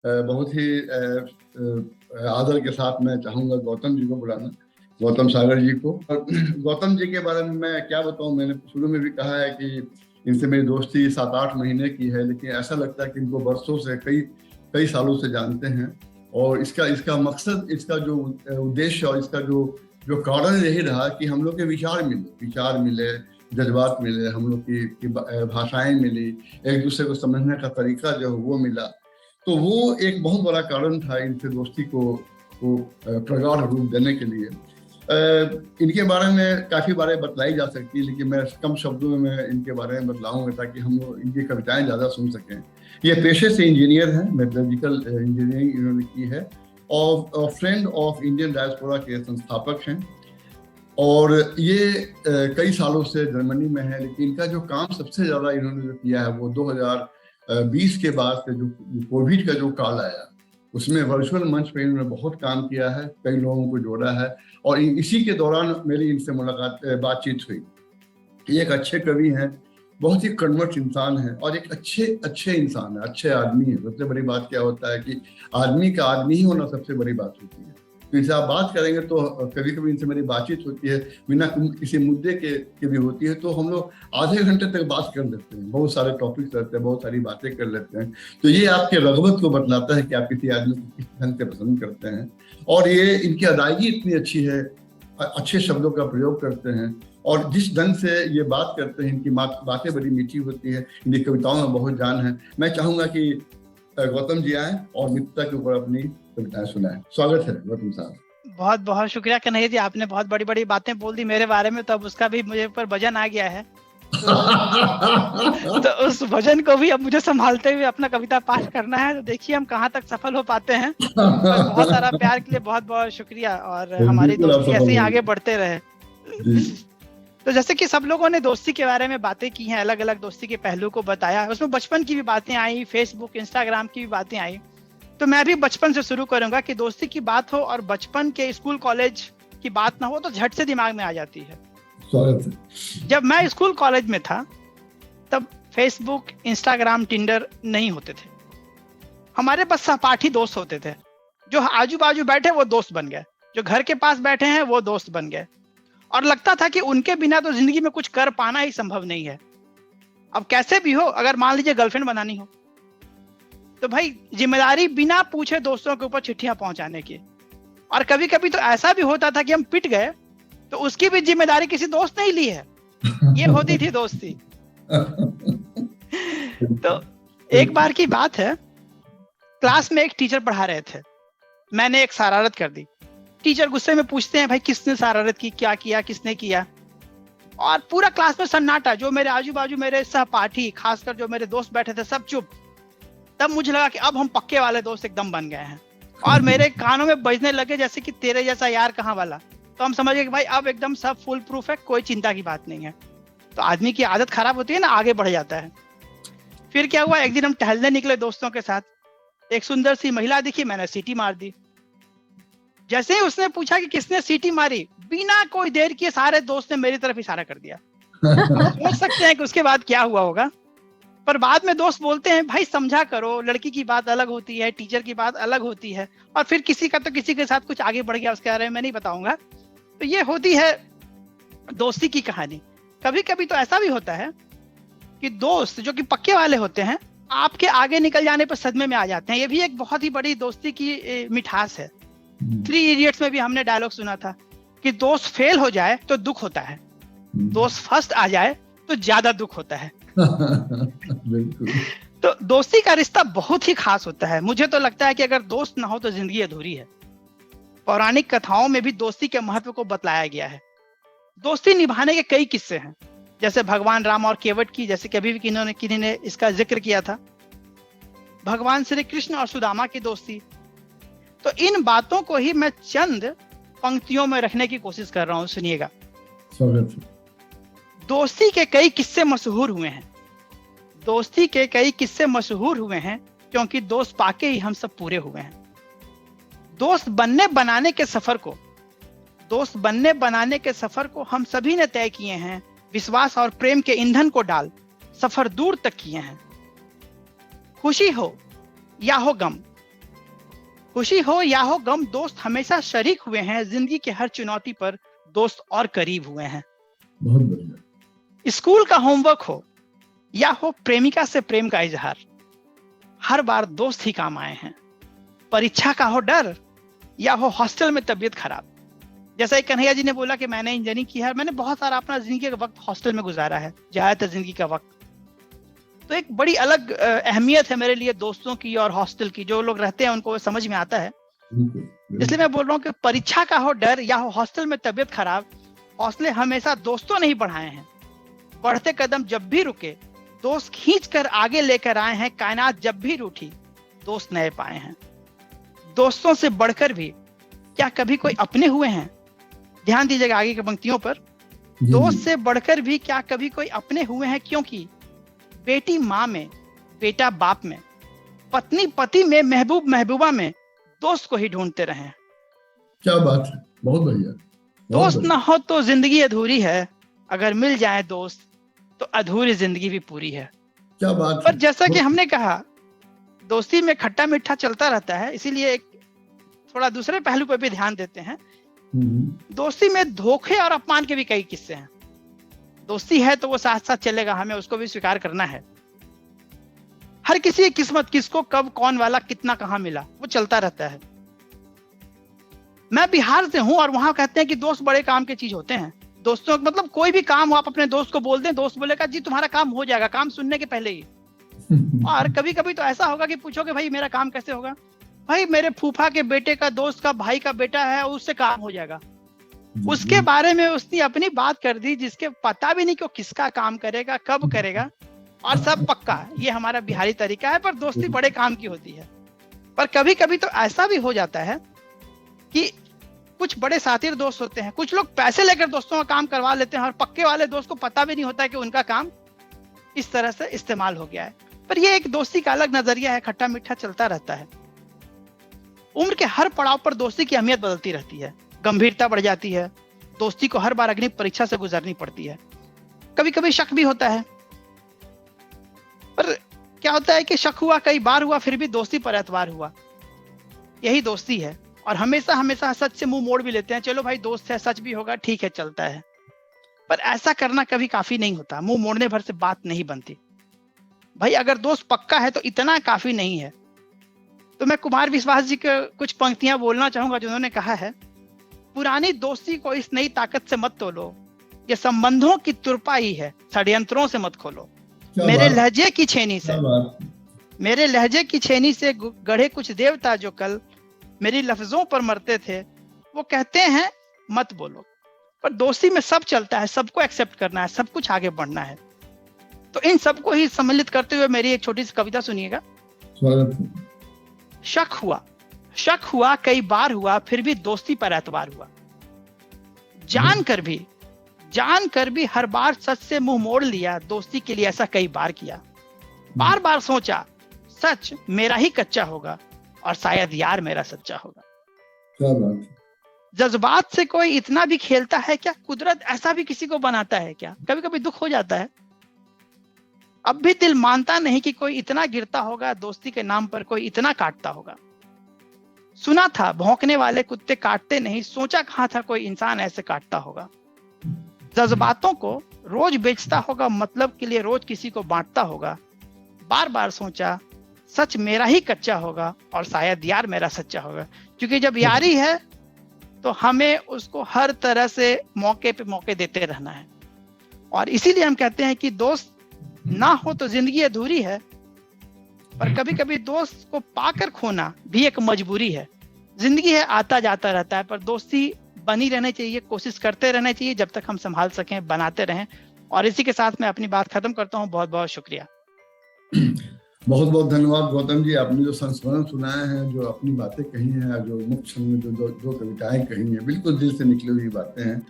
बहुत ही आदर के साथ मैं चाहूंगा गौतम जी को बुलाना, गौतम सागर जी को। और गौतम जी के बारे में मैं क्या बताऊं, मैंने शुरू में भी कहा है कि इनसे मेरी दोस्ती 7-8 महीने की है, लेकिन ऐसा लगता है कि इनको बरसों से, कई कई सालों से जानते हैं। और इसका इसका मकसद, इसका जो उद्देश्य और इसका जो जो कारण यही रहा कि हम लोग के विचार मिले, जज्बात मिले, हम लोग की भाषाएं मिली, एक दूसरे को समझने का तरीका जो है वो मिला। तो वो एक बहुत बड़ा कारण था इनसे दोस्ती को प्रगाढ़ रूप देने के लिए। इनके बारे में काफी बातें बतलाई जा सकती है, लेकिन मैं कम शब्दों में मैं इनके बारे में बतलाऊंगा ताकि हम लोग इनकी कविताएं ज्यादा सुन सकें। ये पेशे से इंजीनियर हैं, मेटलर्जिकल इंजीनियरिंग इन्होंने की है, और फ्रेंड ऑफ इंडियन डायस्पोरा के संस्थापक हैं। और ये कई सालों से जर्मनी में है, लेकिन इनका जो काम सबसे ज्यादा इन्होंने जो किया है वो 2020 के बाद से जो कोविड का जो काल आया, उसमें वर्चुअल मंच पे इन्होंने बहुत काम किया है, कई लोगों को जोड़ा है। और इसी के दौरान मेरी इनसे बातचीत हुई। ये एक अच्छे कवि हैं, बहुत ही कर्मठ इंसान है, और एक अच्छे इंसान है, अच्छे आदमी है। सबसे बड़ी बात क्या होता है कि आदमी का आदमी ही होना सबसे बड़ी बात होती है। तो इनसे आप बात करेंगे तो कभी कभी इनसे मेरी बातचीत होती है बिना किसी मुद्दे के भी होती है, तो हम लोग आधे घंटे तक बात कर लेते हैं, बहुत सारे टॉपिक्स रहते हैं, बहुत सारी बातें कर लेते हैं। तो ये आपके रगबत को बतलाता है कि आप किसी आदमी को किस ढंग से पसंद करते हैं। और ये इनकी अदायगी इतनी अच्छी है, अच्छे शब्दों का प्रयोग करते हैं, और जिस ढंग से ये बात करते हैं, इनकी बातें बड़ी मीठी होती है, इनकी कविताओं में बहुत जान है। मैं चाहूंगा कि गौतम जी आए और मित्रता के ऊपर अपनी कविताएं सुनाएं। स्वागत है गौतम साहब। बहुत बहुत शुक्रिया कन्हैया जी, आपने बहुत बड़ी बड़ी बातें बोल दी मेरे बारे में, तो अब उसका भी मुझे ऊपर वजन आ गया है। तो उस वजन को भी अब मुझे संभालते हुए अपना कविता पाठ करना है। तो देखिए हम कहाँ तक सफल हो पाते हैं। बहुत सारा प्यार के लिए बहुत बहुत शुक्रिया, और हमारी दोस्ती ऐसे ही आगे बढ़ते रहे। तो जैसे कि सब लोगों ने दोस्ती के बारे में बातें की हैं, अलग अलग दोस्ती के पहलू को बताया, उसमें बचपन की भी बातें आई, फेसबुक इंस्टाग्राम की भी बातें आई। तो मैं भी बचपन से शुरू करूंगा कि दोस्ती की बात हो और बचपन के स्कूल कॉलेज की बात ना हो तो झट से दिमाग में आ जाती है। जब मैं स्कूल कॉलेज में था तब फेसबुक, इंस्टाग्राम, टिंडर नहीं होते थे। हमारे पास सहपाठी दोस्त होते थे, जो आजू बाजू बैठे वो दोस्त बन गए, जो घर के पास बैठे हैं वो दोस्त बन गए, और लगता था कि उनके बिना तो जिंदगी में कुछ कर पाना ही संभव नहीं है। अब कैसे भी हो, अगर मान लीजिए गर्लफ्रेंड बनानी हो तो भाई जिम्मेदारी बिना पूछे दोस्तों के ऊपर चिट्ठियां पहुंचाने की। और कभी कभी तो ऐसा भी होता था कि हम पिट गए तो उसकी भी जिम्मेदारी किसी दोस्त ने ही ली है। ये होती थी दोस्ती। तो एक बार की बात है, क्लास में एक टीचर पढ़ा रहे थे, मैंने एक शरारत कर दी। टीचर गुस्से में पूछते हैं भाई किसने शरारत की, क्या किया, किसने किया। और पूरा क्लास में सन्नाटा, जो मेरे आजू बाजू मेरे सहपाठी, खासकर जो मेरे दोस्त बैठे थे, सब चुप। तब मुझे लगा कि अब हम पक्के वाले दोस्त एकदम बन गए हैं, और मेरे कानों में बजने लगे जैसे कि तेरे जैसा यार कहाँ वाला। तो हम समझ गए कि भाई अब एकदम सब फुल प्रूफ है, कोई चिंता की बात नहीं है। तो आदमी की आदत खराब होती है ना, आगे बढ़ जाता है। फिर क्या हुआ, एक दिन हम टहलने निकले दोस्तों के साथ, एक सुंदर सी महिला दिखी, मैंने सीटी मार दी। जैसे ही उसने पूछा कि किसने सीटी मारी, बिना कोई देर किए सारे दोस्त ने मेरी तरफ इशारा कर दिया। सोच सकते हैं कि उसके बाद क्या हुआ होगा। पर बाद में दोस्त बोलते हैं भाई समझा करो, लड़की की बात अलग होती है, टीचर की बात अलग होती है। और फिर किसी का तो किसी के साथ कुछ आगे बढ़ गया, उसके बारे में मैं नहीं बताऊंगा। तो ये होती है दोस्ती की कहानी। कभी कभी तो ऐसा भी होता है कि दोस्त जो कि पक्के वाले होते हैं, आपके आगे निकल जाने पर सदमे में आ जाते हैं। ये भी एक बहुत ही बड़ी दोस्ती की मिठास है। 3 इडियट्स में भी हमने डायलॉग सुना था कि दोस्त फेल हो जाए तो दुख होता है, दोस्त फर्स्ट आ जाए तो ज्यादा दुख होता है। तो दोस्ती का रिश्ता बहुत ही खास होता है। मुझे तो लगता है कि अगर दोस्त ना हो तो जिंदगी अधूरी है। पौराणिक कथाओं में भी दोस्ती के महत्व को बतलाया गया है। दोस्ती निभाने के कई किस्से हैं, जैसे भगवान राम और केवट की, जैसे कभी भी किन्हीं ने इसका जिक्र किया था। भगवान श्री कृष्ण और सुदामा की दोस्ती। तो इन बातों को ही मैं चंद पंक्तियों में रखने की कोशिश कर रहा हूं, सुनिएगा। दोस्ती के कई किस्से मशहूर हुए हैं, दोस्ती के कई किस्से मशहूर हुए हैं, क्योंकि दोस्त पाके ही हम सब पूरे हुए हैं। दोस्त बनने बनाने के सफर को हम सभी ने तय किए हैं। विश्वास और प्रेम के ईंधन को डाल सफर दूर तक किए हैं। खुशी हो या हो गम, खुशी हो या हो गम, दोस्त हमेशा शरीक हुए हैं। जिंदगी के हर चुनौती पर दोस्त और करीब हुए हैं। बहुत बढ़िया। स्कूल का होमवर्क हो या हो प्रेमिका से प्रेम का इजहार, हर बार दोस्त ही काम आए हैं। परीक्षा का हो डर या हो हॉस्टल में तबीयत खराब, जैसा एक कन्हैया जी ने बोला कि मैंने इंजीनियरिंग की है, मैंने बहुत सारा अपना जिंदगी का वक्त हॉस्टल में गुजारा है, ज्यादातर जिंदगी का वक्त। तो एक बड़ी अलग अहमियत है मेरे लिए दोस्तों की और हॉस्टल की। जो लोग रहते हैं उनको समझ में आता है। इसलिए मैं बोल रहा हूँ कि परीक्षा का हो डर या हो हॉस्टल में तबीयत खराब, हौसले हमेशा दोस्तों ने ही बढ़ाए हैं। बढ़ते कदम जब भी रुके, दोस्त खींच कर आगे लेकर आए हैं। कायनात जब भी रूठी, दोस्त नए पाए हैं। दोस्तों से बढ़कर भी क्या कभी कोई अपने हुए हैं? ध्यान दीजिएगा आगे की पंक्तियों पर। दोस्त से बढ़कर भी क्या कभी कोई अपने हुए हैं? क्योंकि बेटी माँ में, बेटा बाप में, पत्नी पति में, महबूब महबूबा में दोस्त को ही ढूंढते रहे। क्या बात है, बहुत बढ़िया। दोस्त ना हो तो जिंदगी अधूरी है, अगर मिल जाए दोस्त तो अधूरी जिंदगी भी पूरी है। क्या बात पर है। जैसा कि हमने कहा, दोस्ती में खट्टा मीठा चलता रहता है, इसीलिए एक थोड़ा दूसरे पहलू पर भी ध्यान देते हैं। दोस्ती में धोखे और अपमान के भी कई किस्से हैं। दोस्ती है तो वो साथ साथ चलेगा, हमें उसको भी स्वीकार करना है। हर किसी की किस्मत, किसको कब कौन वाला कितना कहां मिला, वो चलता रहता है। मैं बिहार से हूं और वहां कहते हैं कि दोस्त बड़े काम के चीज होते हैं। दोस्तों मतलब कोई भी काम हो आप अपने दोस्त को बोल दें, दोस्त बोलेगा जी तुम्हारा काम हो जाएगा, काम सुनने के पहले ही। और कभी कभी तो ऐसा होगा कि पूछोगे भाई मेरा काम कैसे होगा? भाई मेरे फूफा के बेटे का दोस्त का भाई का बेटा है, उससे काम हो जाएगा। उसके बारे में उसने अपनी बात कर दी, जिसके पता भी नहीं कि वो किसका काम करेगा, कब करेगा, और सब पक्का। ये हमारा बिहारी तरीका है, पर दोस्ती बड़े काम की होती है। पर कभी कभी तो ऐसा भी हो जाता है कि कुछ बड़े साथी दोस्त होते हैं, कुछ लोग पैसे लेकर दोस्तों का काम करवा लेते हैं और पक्के वाले दोस्त को पता भी नहीं होता है कि उनका काम इस तरह से इस्तेमाल हो गया है। पर ये एक दोस्ती का अलग नजरिया है, खट्टा मीठा चलता रहता है। उम्र के हर पड़ाव पर दोस्ती की अहमियत बदलती रहती है, गंभीरता बढ़ जाती है। दोस्ती को हर बार अग्नि परीक्षा से गुजरनी पड़ती है। कभी कभी शक भी होता है, पर क्या होता है कि शक हुआ, कई बार हुआ, फिर भी दोस्ती पर एतबार हुआ। यही दोस्ती है। और हमेशा हमेशा सच से मुंह मोड़ भी लेते हैं, चलो भाई दोस्त है, सच भी होगा, ठीक है, चलता है। पर ऐसा करना कभी काफी नहीं होता, मुंह मोड़ने भर से बात नहीं बनती। भाई अगर दोस्त पक्का है तो इतना काफी नहीं है। तो मैं कुमार विश्वास जी के कुछ पंक्तियां बोलना चाहूंगा, जिन्होंने कहा है, पुरानी दोस्ती को इस नई ताकत से मत तोलो, ये संबंधों की तुरपाई है, षड्यंत्रों से मत खोलो। मेरे लहजे की छेनी से, मेरे लहजे की छेनी से गढ़े कुछ देवता जो कल मेरी लफ्जों पर मरते थे, वो कहते हैं मत बोलो। पर दोस्ती में सब चलता है, सबको एक्सेप्ट करना है, सब कुछ आगे बढ़ना है। तो इन सबको ही सम्मिलित करते हुए मेरी एक छोटी सी कविता सुनिएगा। शक हुआ, शक हुआ, कई बार हुआ, फिर भी दोस्ती पर एतबार हुआ। जानकर भी हर बार सच से मुंह मोड़ लिया, दोस्ती के लिए ऐसा कई बार किया। बार बार सोचा सच मेरा ही कच्चा होगा और शायद यार मेरा सच्चा होगा। क्या बात। जज्बात से कोई इतना भी खेलता है क्या? कुदरत ऐसा भी किसी को बनाता है क्या? कभी कभी दुख हो जाता है। अब भी दिल मानता नहीं कि कोई इतना गिरता होगा, दोस्ती के नाम पर कोई इतना काटता होगा। सुना था भौंकने वाले कुत्ते काटते नहीं, सोचा कहां था कोई इंसान ऐसे काटता होगा। जज्बातों को रोज बेचता होगा, मतलब के लिए रोज किसी को बांटता होगा। बार बार सोचा सच मेरा ही कच्चा होगा और शायद यार मेरा सच्चा होगा। क्योंकि जब यारी है तो हमें उसको हर तरह से मौके पे मौके देते रहना है। और इसीलिए हम कहते हैं कि दोस्त ना हो तो जिंदगी अधूरी है। पर कभी कभी दोस्त को पाकर खोना भी एक मजबूरी है। जिंदगी है, आता जाता रहता है, पर दोस्ती बनी रहनी चाहिए, कोशिश करते रहना चाहिए जब तक हम संभाल सकें, बनाते रहें। और इसी के साथ मैं अपनी बात खत्म करता हूं। बहुत बहुत शुक्रिया। बहुत बहुत धन्यवाद गौतम जी। आपने जो संस्मरण सुनाए हैं, जो अपनी बातें कही हैं, जो मुख्य में जो कविताएं कही हैं, बिल्कुल दिल से निकली हुई बातें हैं।